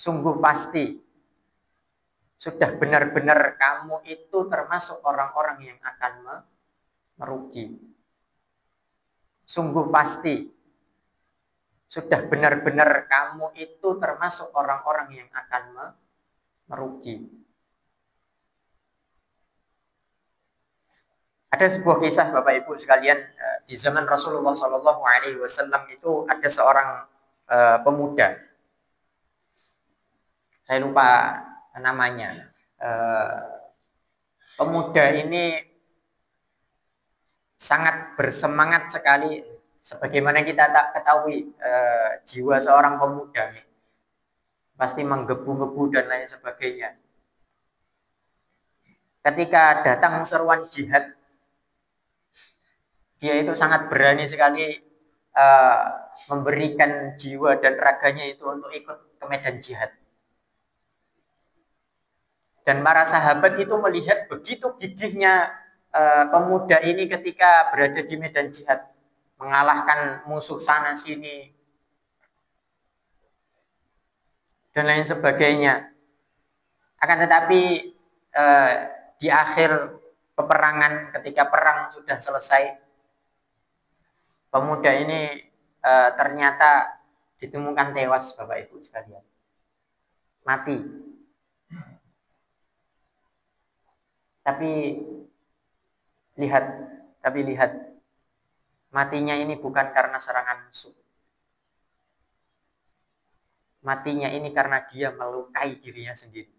Sungguh pasti sudah benar-benar kamu itu termasuk orang-orang yang akan merugi. Sungguh pasti sudah benar-benar kamu itu termasuk orang-orang yang akan merugi. Ada sebuah kisah Bapak Ibu sekalian, di zaman Rasulullah Shallallahu Alaihi Wasallam itu ada seorang pemuda, saya lupa namanya. Pemuda ini sangat bersemangat sekali, sebagaimana kita tak ketahui jiwa seorang pemuda pasti menggebu-gebu dan lain sebagainya. Ketika datang seruan jihad, dia itu sangat berani sekali memberikan jiwa dan raganya itu untuk ikut ke medan jihad. Dan para sahabat itu melihat begitu gigihnya pemuda ini ketika berada di medan jihad, mengalahkan musuh sana sini dan lain sebagainya. Akan tetapi di akhir peperangan, ketika perang sudah selesai, pemuda ini ternyata ditemukan tewas Bapak Ibu sekalian, mati. Tapi lihat, matinya ini bukan karena serangan musuh. Matinya ini karena dia melukai dirinya sendiri.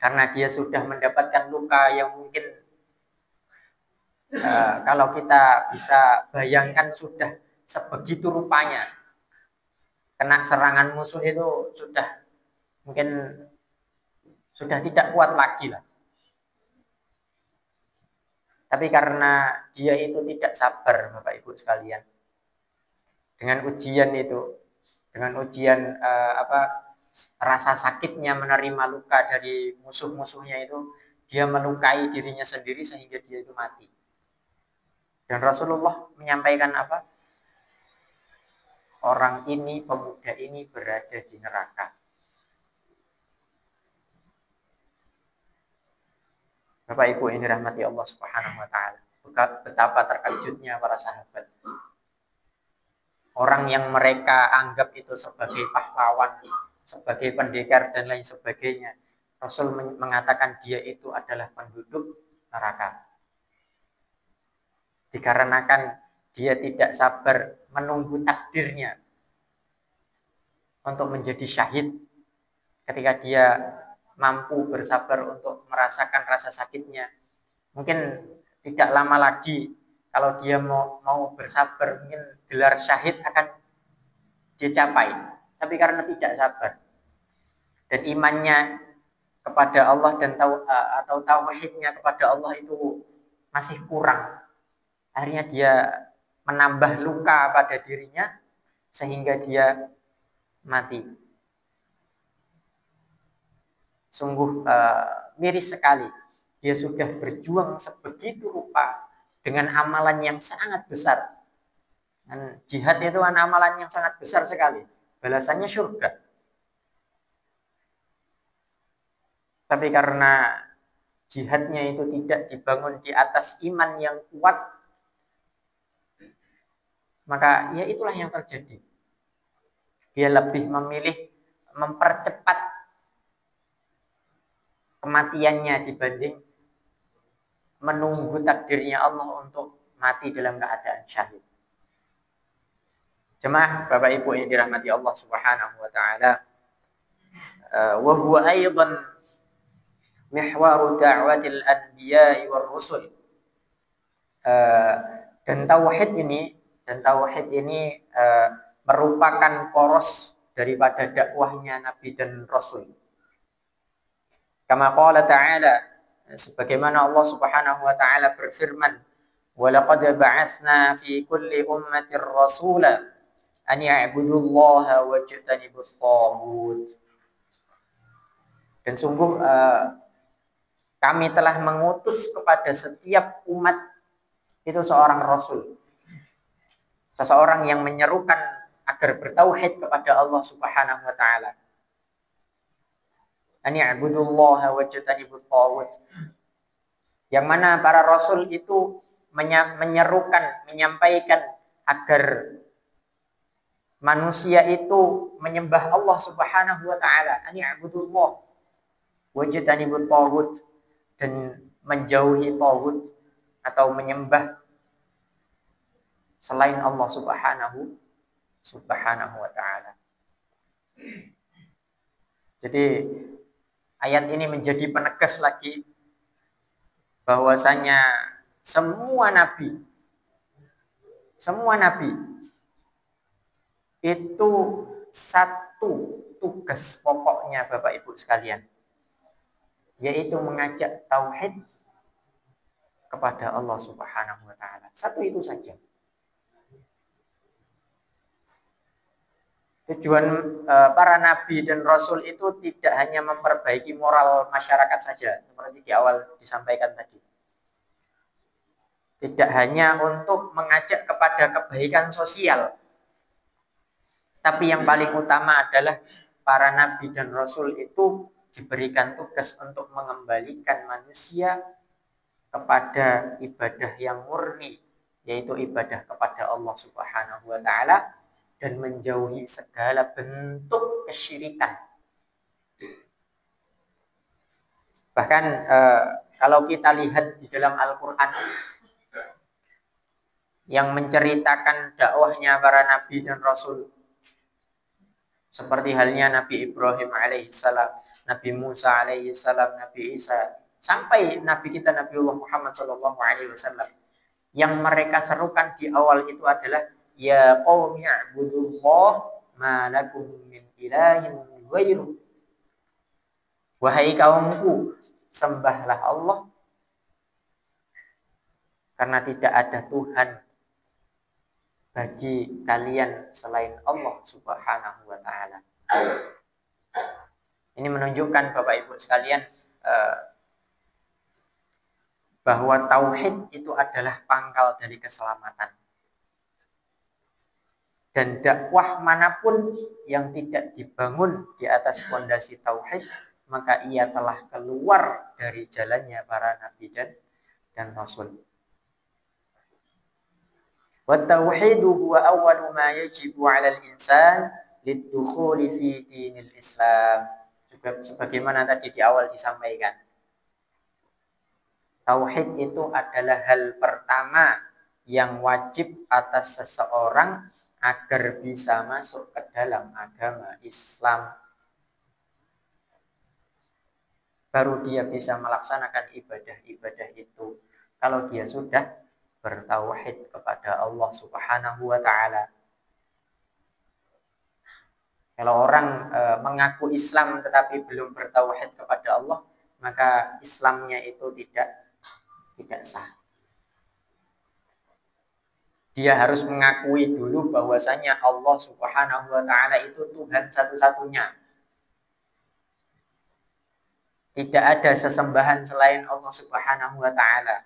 Karena dia sudah mendapatkan luka yang mungkin kalau kita bisa bayangkan sudah sebegitu rupanya. Kena serangan musuh itu sudah mungkin sudah tidak kuat lagi lah. Tapi karena dia itu tidak sabar Bapak Ibu sekalian, dengan ujian itu, dengan ujian rasa sakitnya menerima luka dari musuh-musuhnya itu, dia melukai dirinya sendiri sehingga dia itu mati. Dan Rasulullah menyampaikan apa? Orang ini, pemuda ini berada di neraka. Bapak Ibu ini rahmati Allah Subhanahu wa taala. Betapa terkejutnya para sahabat. Orang yang mereka anggap itu sebagai pahlawan, sebagai pendekar dan lain sebagainya, Rasul mengatakan dia itu adalah penduduk neraka. Dikarenakan dia tidak sabar menunggu takdirnya untuk menjadi syahid. Ketika dia mampu bersabar untuk merasakan rasa sakitnya, mungkin tidak lama lagi kalau dia mau bersabar, mungkin gelar syahid akan dia capai. Tapi karena tidak sabar dan imannya kepada Allah dan atau tauhidnya kepada Allah itu masih kurang, akhirnya dia menambah luka pada dirinya sehingga dia mati. Sungguh miris sekali. Dia sudah berjuang sebegitu rupa dengan amalan yang sangat besar. Dan jihad itu kan amalan yang sangat besar sekali. Balasannya surga. Tapi karena jihadnya itu tidak dibangun di atas iman yang kuat, maka ya itulah yang terjadi. Dia lebih memilih mempercepat kematiannya dibanding menunggu takdirnya Allah untuk mati dalam keadaan syahid. Jemaah Bapak Ibu yang dirahmati Allah Subhanahu wa taala, wa huwa aidan mihwaru da'watil anbiya'i war rusul. Dan tauhid ini merupakan poros daripada dakwahnya Nabi dan Rasul. Kama qala ta'ala, sebagaimana Allah Subhanahu wa taala berfirman, "Wa laqad ba'atsna fi kulli ummatin rasula an ya'budullaha wajtanibut taghut." Dan sungguh kami telah mengutus kepada setiap umat itu seorang rasul, seseorang yang menyerukan agar bertauhid kepada Allah Subhanahu wa taala. An ya'budullaha wajtanibut taghut. Yang mana para rasul itu menyerukan, menyampaikan agar manusia itu menyembah Allah Subhanahu wa taala, an ya'budullah wajtanibut taghut, dan menjauhi taghut atau menyembah selain Allah Subhanahu wa taala. Jadi ayat ini menjadi penegas lagi bahwasanya semua nabi itu satu tugas pokoknya Bapak Ibu sekalian, yaitu mengajak tauhid kepada Allah Subhanahu wa taala. Satu itu saja. Tujuan para nabi dan rasul itu tidak hanya memperbaiki moral masyarakat saja, seperti di awal disampaikan tadi. Tidak hanya untuk mengajak kepada kebaikan sosial, tapi yang paling utama adalah para nabi dan rasul itu diberikan tugas untuk mengembalikan manusia kepada ibadah yang murni, yaitu ibadah kepada Allah Subhanahu wa taala, dan menjauhi segala bentuk kesyirikan. Bahkan kalau kita lihat di dalam Al-Quran yang menceritakan dakwahnya para nabi dan rasul, seperti halnya Nabi Ibrahim alaihissalam, Nabi Musa alaihissalam, Nabi Isa, sampai Nabi kita Nabiullah Muhammad sallallahu alaihi wasallam, yang mereka serukan di awal itu adalah ya qaumi i'budullah ma lakum min ilahin ghairuh. Wahai kaumku, sembahlah Allah karena tidak ada Tuhan bagi kalian selain Allah Subhanahu wa taala. Ini menunjukkan Bapak Ibu sekalian bahwa tauhid itu adalah pangkal dari keselamatan. Dan dakwah manapun yang tidak dibangun di atas fondasi tauhid, maka ia telah keluar dari jalannya para nabi dan rasul. Wa tauhidu huwa awwalu ma yajibu 'ala al-insan lid-dukhuli fi dinil Islam. Juga sebagaimana tadi di awal disampaikan. Tauhid itu adalah hal pertama yang wajib atas seseorang agar bisa masuk ke dalam agama Islam. Baru dia bisa melaksanakan ibadah-ibadah itu kalau dia sudah bertauhid kepada Allah Subhanahu wa taala. Kalau orang mengaku Islam tetapi belum bertauhid kepada Allah, maka Islamnya itu tidak sah. Dia harus mengakui dulu bahwasanya Allah Subhanahu wa taala itu Tuhan satu-satunya. Tidak ada sesembahan selain Allah Subhanahu wa taala.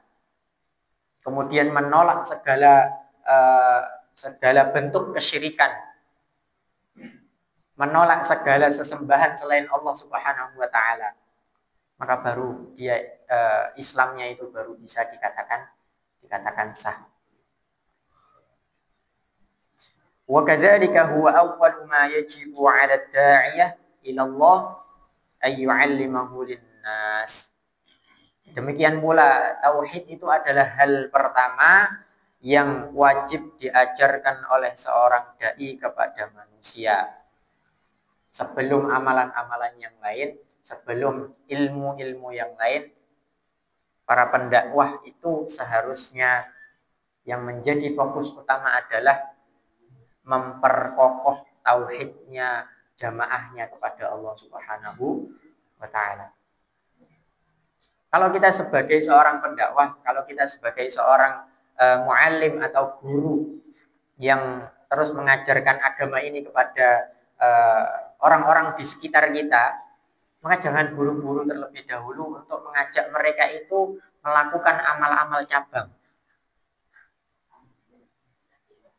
Kemudian menolak segala bentuk kesyirikan. Menolak segala sesembahan selain Allah Subhanahu wa taala. Maka baru dia Islamnya itu baru bisa dikatakan sah. Wa kadzalika huwa awwalu ma yajibu 'ala ad-da'iyah ila Allah ay yu'allimahu lin-nas. Demikian pula tauhid itu adalah hal pertama yang wajib diajarkan oleh seorang dai kepada manusia. Sebelum amalan-amalan yang lain, sebelum ilmu-ilmu yang lain, para pendakwah itu seharusnya yang menjadi fokus utama adalah memperkokoh tauhidnya jamaahnya kepada Allah Subhanahu wa taala. Kalau kita sebagai seorang pendakwah, kalau kita sebagai seorang muallim atau guru yang terus mengajarkan agama ini kepada orang-orang di sekitar kita, maka jangan buru-buru terlebih dahulu untuk mengajak mereka itu melakukan amal-amal cabang.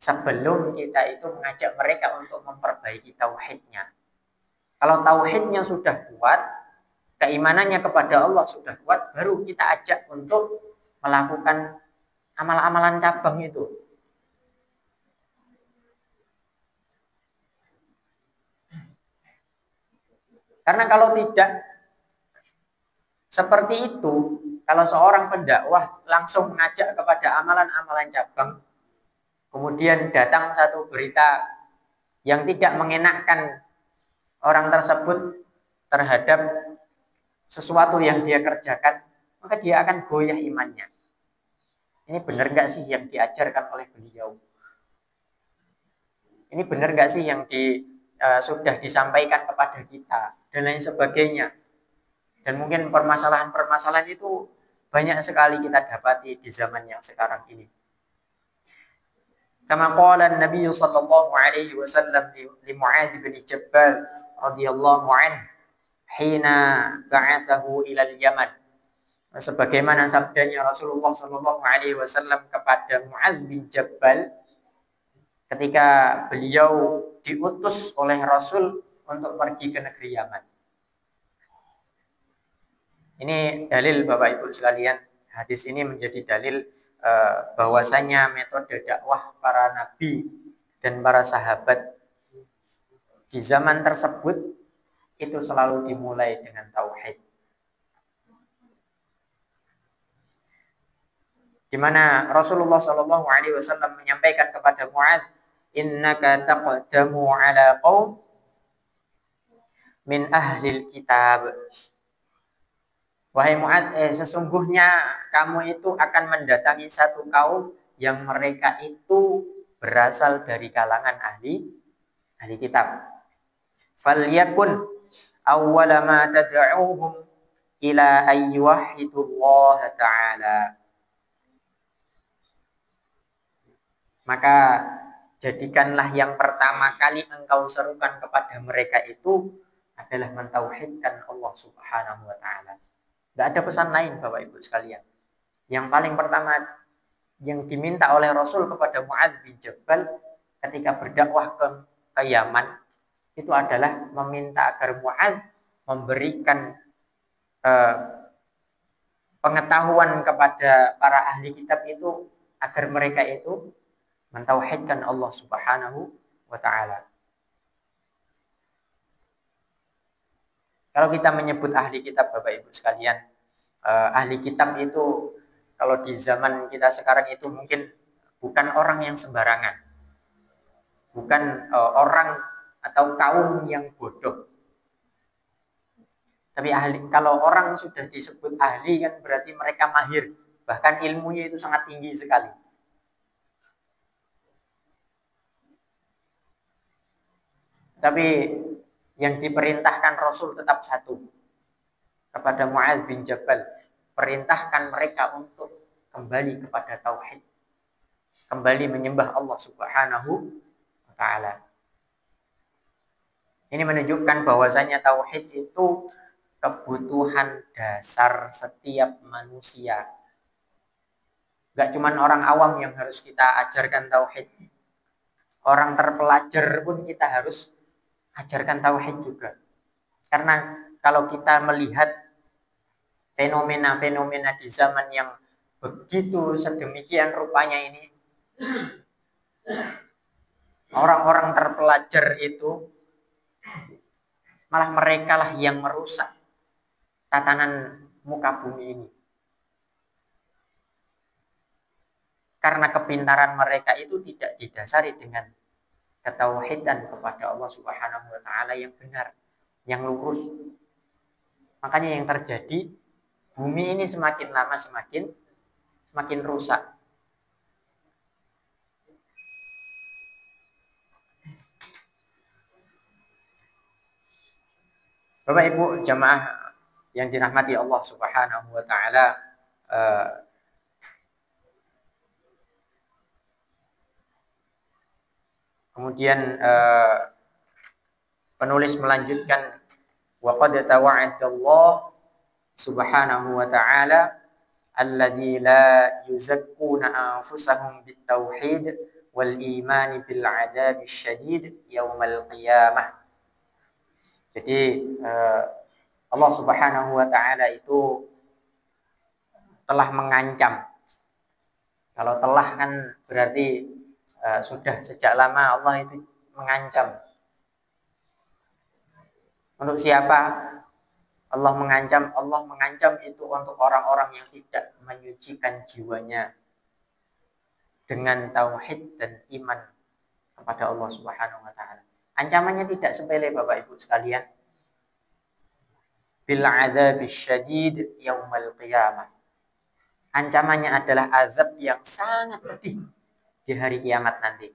sebelum kita itu mengajak mereka untuk memperbaiki tauhidnya. Kalau tauhidnya sudah kuat, keimanannya kepada Allah sudah kuat, baru kita ajak untuk melakukan amal-amalan cabang itu. Karena kalau tidak seperti itu, kalau seorang pendakwah langsung mengajak kepada amalan-amalan cabang, kemudian datang satu berita yang tidak mengenakkan orang tersebut terhadap sesuatu yang dia kerjakan, maka dia akan goyah imannya. Ini benar nggak sih yang diajarkan oleh beliau? Ini benar nggak sih yang sudah disampaikan kepada kita dan lain sebagainya. Dan mungkin permasalahan-permasalahan itu banyak sekali kita dapati di zaman yang sekarang ini. Kama qala Nabi sallallahu alaihi wasallam li Mu'adz bin Jabal radhiyallahu anhu hina ba'athahu ila al-Yaman. Sebagaimana sabdanya Rasulullah sallallahu alaihi wasallam kepada Mu'adz bin Jabal ketika beliau diutus oleh Rasul untuk pergi ke negeri Yaman. Ini dalil Bapak Ibu sekalian, hadis ini menjadi dalil bahwasanya metode dakwah para nabi dan para sahabat di zaman tersebut itu selalu dimulai dengan tauhid. Di mana Rasulullah Shallallahu Alaihi Wasallam menyampaikan kepada Mu'adz, innaka taqdamu ala qaum min ahlil kitab. Wahai Mu'adz, sesungguhnya kamu itu akan mendatangi satu kaum yang mereka itu berasal dari kalangan ahli kitab. Falyakun awwala ma tad'uuhum ila ayyuhidullah ta'ala. Maka jadikanlah yang pertama kali engkau serukan kepada mereka itu adalah mentauhidkan Allah Subhanahu wa taala. Enggak ada pesan lain Bapak Ibu sekalian. Yang paling pertama yang diminta oleh Rasul kepada Mu'adz bin Jabal ketika berdakwah ke Yaman itu adalah meminta agar Mu'adz memberikan pengetahuan kepada para ahli kitab itu agar mereka itu mentauhidkan Allah Subhanahu wa taala. Kalau kita menyebut ahli kitab Bapak Ibu sekalian, ahli kitab itu kalau di zaman kita sekarang itu mungkin bukan orang yang sembarangan. Bukan orang atau kaum yang bodoh. Tapi kalau orang sudah disebut ahli kan berarti mereka mahir. Bahkan ilmunya itu sangat tinggi sekali. Tapi yang diperintahkan Rasul tetap satu. Kepada Mu'adz bin Jabal, perintahkan mereka untuk kembali kepada tauhid. Kembali menyembah Allah Subhanahu wa taala. Ini menunjukkan bahwasanya tauhid itu kebutuhan dasar setiap manusia. Gak cuma orang awam yang harus kita ajarkan tauhid. Orang terpelajar pun kita harus ajarkan tauhid juga. Karena kalau kita melihat fenomena-fenomena di zaman yang begitu sedemikian rupanya ini, orang-orang terpelajar itu malah mereka lah yang merusak tatanan muka bumi ini. Karena kepintaran mereka itu tidak didasari dengan ketauhidan kepada Allah Subhanahu wa taala yang benar, yang lurus. Makanya yang terjadi, bumi ini semakin lama semakin rusak. Bapak Ibu jamaah yang dirahmati Allah Subhanahu wa taala, kemudian penulis melanjutkan, wa qad tawa'ada Allah Subhanahu wa ta'ala alladzi la yuzakkuna anfusahum bitauhid wal imani bil adzab syadid yaumal qiyamah. Jadi Allah Subhanahu wa taala itu telah mengancam. Kalau telah kan berarti sudah sejak lama Allah itu mengancam. Untuk siapa Allah mengancam? Allah mengancam itu untuk orang-orang yang tidak menyucikan jiwanya dengan tauhid dan iman kepada Allah Subhanahu wa taala. Ancamannya tidak sepele Bapak Ibu sekalian. Bil adzabis syadid yaumal qiyamah. Ancamannya adalah azab yang sangat pedih di hari kiamat nanti.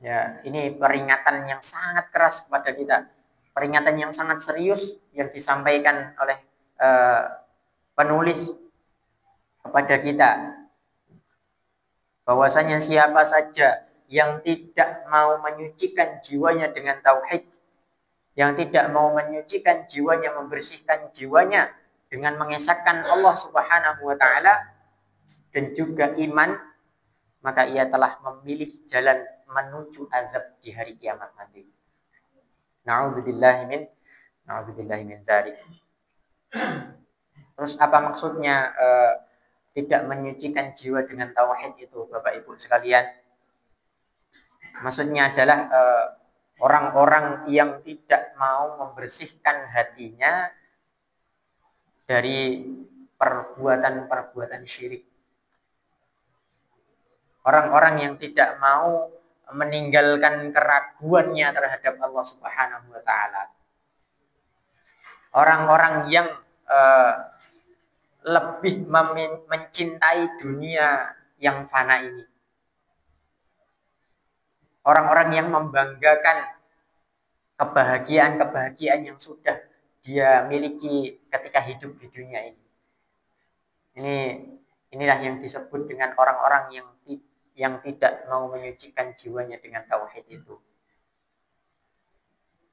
Ya, ini peringatan yang sangat keras kepada kita. Peringatan yang sangat serius yang disampaikan oleh penulis kepada kita. Bahwasanya siapa saja yang tidak mau menyucikan jiwanya dengan tauhid, yang tidak mau menyucikan jiwanya, membersihkan jiwanya dengan mengesahkan Allah Subhanahu wa taala dan juga iman, maka ia telah memilih jalan menuju azab di hari kiamat nanti. Na'udzubillahi min dzalik. Terus apa maksudnya tidak menyucikan jiwa dengan tauhid itu Bapak Ibu sekalian? Maksudnya adalah orang-orang yang tidak mau membersihkan hatinya dari perbuatan-perbuatan syirik. Orang-orang yang tidak mau meninggalkan keraguannya terhadap Allah Subhanahu wa taala. Orang-orang yang lebih mencintai dunia yang fana ini. Orang-orang yang membanggakan kebahagiaan yang sudah dia miliki ketika hidup di dunia ini. Inilah yang disebut dengan orang-orang yang tidak mau menyucikan jiwanya dengan tauhid itu.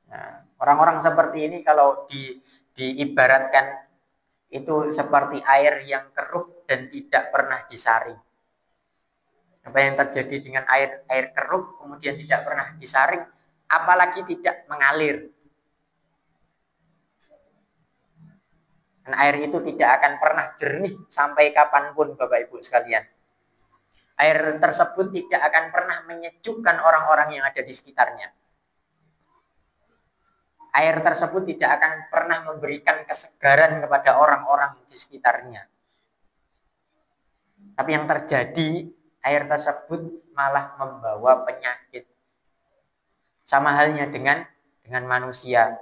Nah, orang-orang seperti ini kalau diibaratkan itu seperti air yang keruh dan tidak pernah disaring. Apa yang terjadi dengan air keruh kemudian tidak pernah disaring, apalagi tidak mengalir. Dan air itu tidak akan pernah jernih sampai kapanpun Bapak Ibu sekalian. Air tersebut tidak akan pernah menyejukkan orang-orang yang ada di sekitarnya. Air tersebut tidak akan pernah memberikan kesegaran kepada orang-orang di sekitarnya. Tapi yang terjadi, air tersebut malah membawa penyakit. Sama halnya dengan manusia.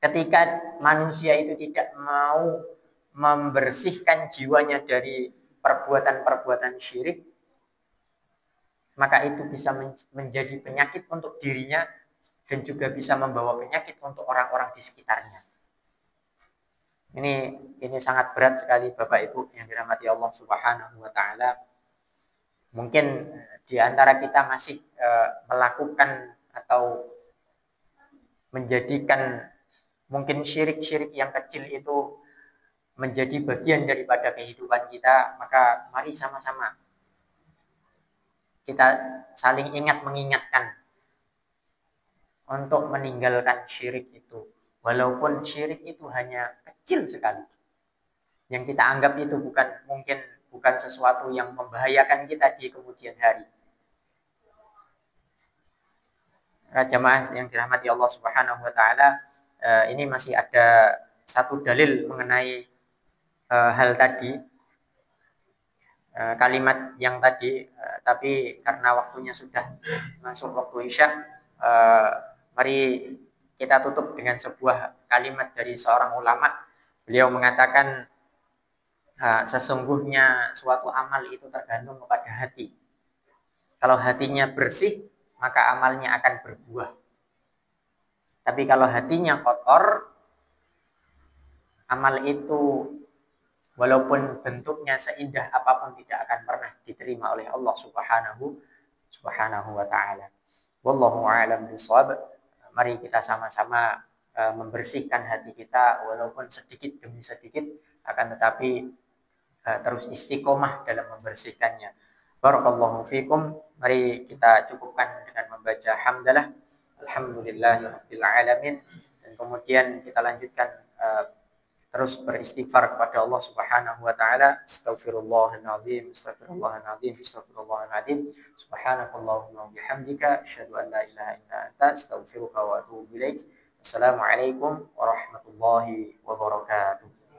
Ketika manusia itu tidak mau membersihkan jiwanya dari perbuatan-perbuatan syirik, maka itu bisa menjadi penyakit untuk dirinya dan juga bisa membawa penyakit untuk orang-orang di sekitarnya. Ini sangat berat sekali Bapak Ibu yang dirahmati Allah Subhanahu wa taala. Mungkin di antara kita masih melakukan atau menjadikan mungkin syirik-syirik yang kecil itu menjadi bagian daripada kehidupan kita, maka mari sama-sama kita saling mengingatkan untuk meninggalkan syirik itu. Walaupun syirik itu hanya kecil sekali. Yang kita anggap itu bukan sesuatu yang membahayakan kita di kemudian hari. Jamaah yang dirahmati Allah Subhanahu wa taala, ini masih ada satu dalil mengenai hal tadi, kalimat yang tadi, tapi karena waktunya sudah masuk waktu Isya, mari kita tutup dengan sebuah kalimat dari seorang ulama. Beliau mengatakan sesungguhnya suatu amal itu tergantung kepada hati. Kalau hatinya bersih, maka amalnya akan berbuah. Tapi kalau hatinya kotor, amal itu walaupun bentuknya seindah apapun tidak akan pernah diterima oleh Allah Subhanahu wa taala. Wallahu a'lam bishawab. Mari kita sama-sama membersihkan hati kita walaupun sedikit demi sedikit, akan tetapi terus istiqomah dalam membersihkannya. Barakallahu fikum. Mari kita cukupkan dengan membaca hamdalah. Alhamdulillahirabbil alamin. Dan kemudian kita lanjutkan terus beristighfar kepada Allah Subhanahu wa taala. Astaghfirullahalazim, astaghfirullahalazim, astaghfirullahalazim. Subhanakallahumma wa bihamdika asyhadu an la ilaha illa anta astaghfiruka wa atubu ilaik. Assalamualaikum warahmatullahi wabarakatuh.